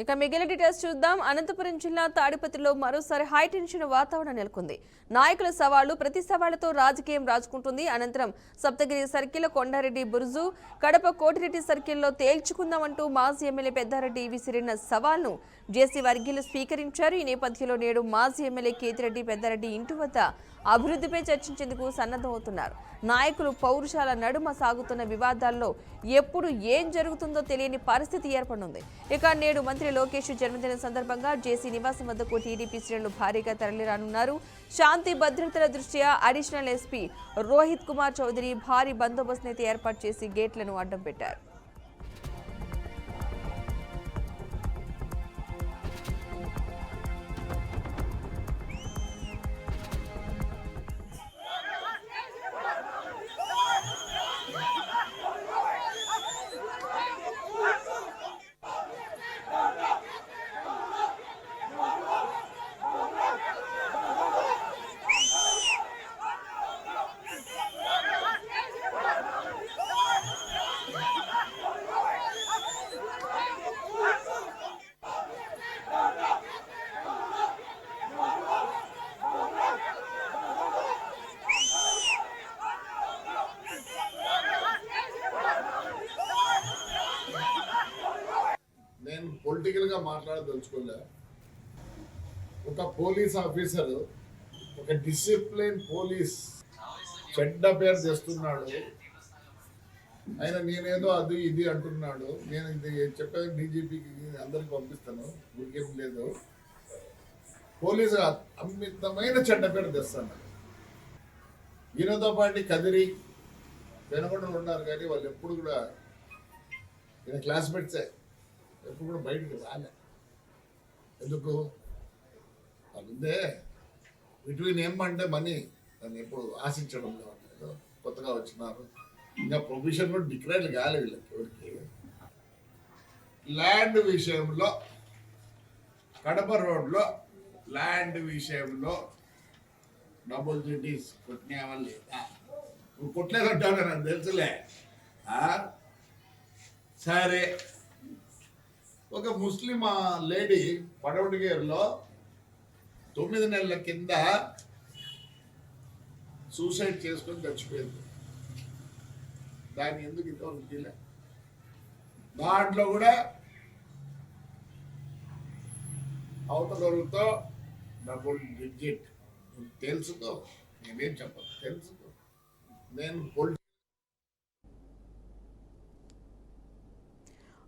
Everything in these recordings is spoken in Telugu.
ఇక మిగిలిన డీటెయిల్స్ చూద్దాం. అనంతపురం జిల్లా తాడిపత్రిలో మరోసారి హై టెన్షన్ వాతావరణం నెలకొంది. నాయకుల సవాళ్లు ప్రతి సవాళ్లతో రాజకీయం రాజుకుంటుంది. అనంతరం సప్తగిరి సర్కిల్, కొండారెడ్డి బురుజు, కడప కోటిరెడ్డి సర్కిల్లో తేల్చుకుందామంటూ మాజీ ఎమ్మెల్యే పెద్దారెడ్డి విసిరిన సవాల్ను జేసీ వర్గీయులు స్వీకరించారు. ఈ నేపథ్యంలో నేడు మాజీ ఎమ్మెల్యే కేతిరెడ్డి పెద్దారెడ్డి ఇంటి వద్ద అభివృద్ధిపై చర్చించేందుకు సన్నద్ధమవుతున్నారు. నాయకులు పౌరుషాల నడుమ సాగుతున్న వివాదాల్లో ఎప్పుడు ఏం జరుగుతుందో తెలియని పరిస్థితి ఏర్పడనుంది. ఇక నేడు మంత్రి లోకేష్ జన్మదిన సందర్భంగా జేసీ నివాసం వద్దకు టీడీపీ శ్రేణులు భారీగా తరలిరానున్నారు. శాంతి భద్రతల దృష్ట్యా అడిషనల్ ఎస్పీ రోహిత్ కుమార్ చౌదరి భారీ బందోబస్తును ఏర్పాటు చేసి గేట్లను అడ్డం పెట్టారు. నేను పొలిటికల్గా మాట్లాడదలుచుకోలే. ఒక పోలీస్ ఆఫీసర్, ఒక డిసిప్లిన్ పోలీస్ చెడ్డ పేరు తెస్తున్నాడు. ఆయన నేనేదో అది ఇది అంటున్నాడు. నేను ఇది చెప్పేది డీజీపీకి అందరికి పంపిస్తాను, ఊరికేం లేదు. పోలీసు అమితమైన చెడ్డ పేరు తెస్తున్నాడు. ఈయనతో పాటు కదిరి వెనకొండలు ఉన్నారు, కానీ వాళ్ళు ఎప్పుడు కూడా ఈయన క్లాస్మేట్సే, ఎప్పుడు కూడా బయటికి రాలే. ఎందుకు అదే బిట్వీన్ ఏమంటే మనీ దాన్ని ఎప్పుడు ఆశించడం లేదు. కొత్తగా వచ్చినారు, ఇంకా ప్రొవిజన్ కూడా డిక్లేర్ కాలే వీళ్ళకి ఎవరికి. ల్యాండ్ విషయంలో, కడప రోడ్లో ల్యాండ్ విషయంలో డబుల్ డ్యూటీస్ కొట్టినావా లేదా? నువ్వు కొట్టలేదంటావు, నాకు తెలుసులే. సరే, ఒక ముస్లిం లేడీ పడవటిగేరులో 9 నెలల కింద సూసైడ్ చేసుకొని చచ్చిపోయింది. దాన్ని ఎందుకు ఇంతవరకు తీలే? దాంట్లో కూడా అవతలతో డబుల్ డిజిట్. తెలుసుకో, నేనేం చెప్పను, తెలుసుకో. నేను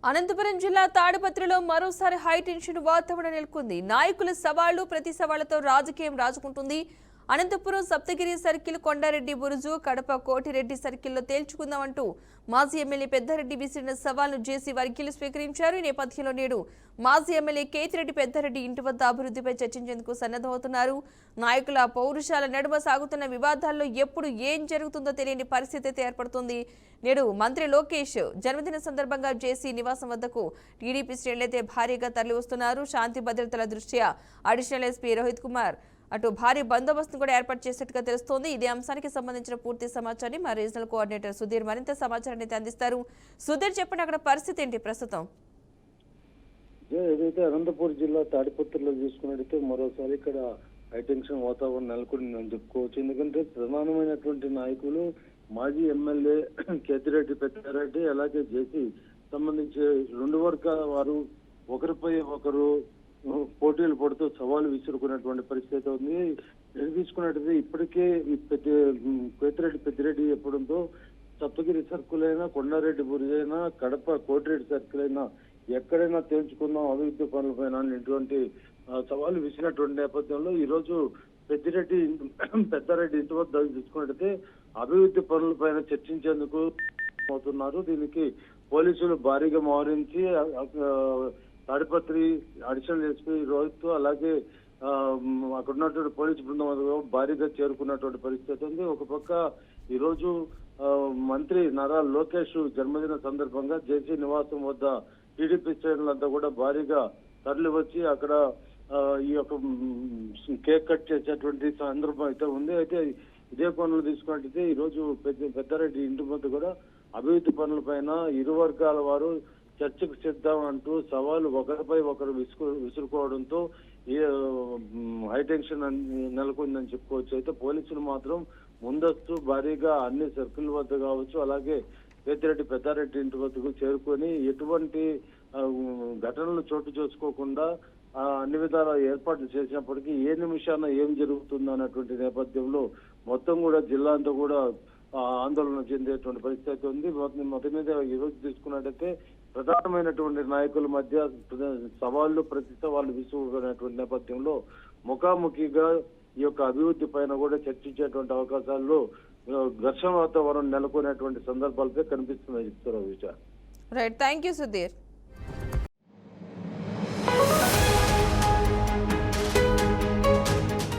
అనంతపురం జిల్లా తాడిపత్రిలో మరోసారి హై టెన్షన్ వాతావరణం నెలకొంది. నాయకుల సవాళ్లు ప్రతి సవాళ్లతో రాజకీయం రాజుకుంటుంది. అనంతపురం సప్తగిరి సర్కిల్, కొండారెడ్డి బురుజు, కడప కోటిరెడ్డి సర్కిల్లో తేల్చుకుందామంటూ మాజీ ఎమ్మెల్యే పెద్దారెడ్డి విసిరిన సవాల్ను జేసీ వర్గీయులు స్వీకరించారు. ఈ నేపథ్యంలో నేడు మాజీ ఎమ్మెల్యే కేతిరెడ్డి పెద్దారెడ్డి ఇంటి వద్ద అభివృద్ధిపై చర్చించేందుకు సన్నద్ధమవుతున్నారు. నాయకుల పౌరుషాల నడుమ సాగుతున్న వివాదాల్లో ఎప్పుడు ఏం జరుగుతుందో తెలియని పరిస్థితి అయితే ఏర్పడుతుంది. నేడు మంత్రి లోకేష్ జన్మదిన సందర్భంగా జేసీ నివాసం వద్దకు టీడీపీ శ్రేణులైతే భారీగా తరలివస్తున్నారు. శాంతి భద్రతల దృష్ట్యా అడిషనల్ ఎస్పీ రోహిత్ కుమార్ అటు భారీ బందోబస్తును కూడా ఏర్పాటు చేసినట్టుగా తెలుస్తోంది. ఇదే అంశానికి సంబంధించిన పూర్తి సమాచారాన్ని మా రీజనల్ కోఆర్డినేటర్ సుధీర్ మరింత సమాచారాన్ని అందిస్తారు. సుధీర్, చెప్పండి, అక్కడ పరిస్థితి ఏంటి ప్రస్తుతం? ఏదైతే అనంతపురం జిల్లా తాడిపత్రిలో చూసుకున్నట్టయితే మరోసారి ఇక్కడ హైటెన్షన్ వాతావరణం నెలకొందని చెప్పుకోవచ్చు. ఎందుకంటే ప్రధానమైనటువంటి నాయకులు మాజీ ఎమ్మెల్యే కేతిరెడ్డి పెద్దారెడ్డి, అలాగే జేసీ సంబంధించి 2 వర్గాల వారు ఒకరిపై ఒకరు పోటీలు పడుతూ సవాలు విసురుకున్నటువంటి పరిస్థితి ఉంది. తీసుకున్నట్టయితే ఇప్పటికే కేతిరెడ్డి పెద్దిరెడ్డి చెప్పడంతో సప్తగిరి సర్కిల్ అయినా, కొండారెడ్డి బురుజు అయినా, కడప కోటిరెడ్డి సర్కిల్ అయినా ఎక్కడైనా తేల్చుకుందాం అభివృద్ధి పనులపైన ఇటువంటి సవాలు విసిరినటువంటి నేపథ్యంలో ఈ రోజు పెద్దారెడ్డి ఇంటి వద్ద చూసుకున్నట్టయితే అభివృద్ధి పనులపైన చర్చించేందుకు అవుతున్నారు. దీనికి పోలీసులు భారీగా మోహరించి తాడిపత్రి అడిషనల్ ఎస్పీ రోహిత్, అలాగే అక్కడ ఉన్నటువంటి పోలీసు బృందం భారీగా చేరుకున్నటువంటి పరిస్థితి ఉంది. ఒక పక్క ఈ రోజు మంత్రి నారా లోకేష్ జన్మదిన సందర్భంగా జేసీ నివాసం వద్ద టీడీపీ శ్రేణులంతా కూడా భారీగా తరలి వచ్చి అక్కడ ఈ యొక్క కేక్ కట్ చేసేటువంటి సందర్భం అయితే ఉంది. అయితే ఇదే పనులు తీసుకున్నట్టయితే ఈ రోజు పెద్దారెడ్డి ఇంటి వద్ద కూడా అభివృద్ధి పనులపైన ఇరు వర్గాల వారు చర్చకు సిద్ధం అంటూ సవాలు ఒకరిపై ఒకరు విసురుకోవడంతో ఈ హైటెన్షన్ నెలకొందని చెప్పుకోవచ్చు. అయితే పోలీసులు మాత్రం ముందస్తు భారీగా అన్ని సర్కిల్ వద్ద కావచ్చు, అలాగే పెద్దారెడ్డి ఇంటి వద్దకు చేరుకొని ఎటువంటి ఘటనలు చోటు చేసుకోకుండా అన్ని విధాల ఏర్పాట్లు చేసినప్పటికీ ఏ నిమిషాన ఏం జరుగుతుందో అన్నటువంటి నేపథ్యంలో మొత్తం కూడా జిల్లా అంతా కూడా ఆందోళన చెందేటువంటి పరిస్థితి ఉంది. మొత్తం మీద ఈ రోజు తీసుకున్నట్టయితే ప్రధానమైనటువంటి నాయకుల మధ్య సవాళ్లు ప్రతి సవాళ్లు విసుగుతున్నటువంటి నేపథ్యంలో ముఖాముఖిగా ఈ యొక్క అభివృద్ధి పైన కూడా చర్చించేటువంటి అవకాశాల్లో ఘర్షణ వాతావరణం నెలకొనేటువంటి సందర్భాలపై కనిపిస్తున్నాయి. చెప్తారు విచార్. Right, thank you Sudheer.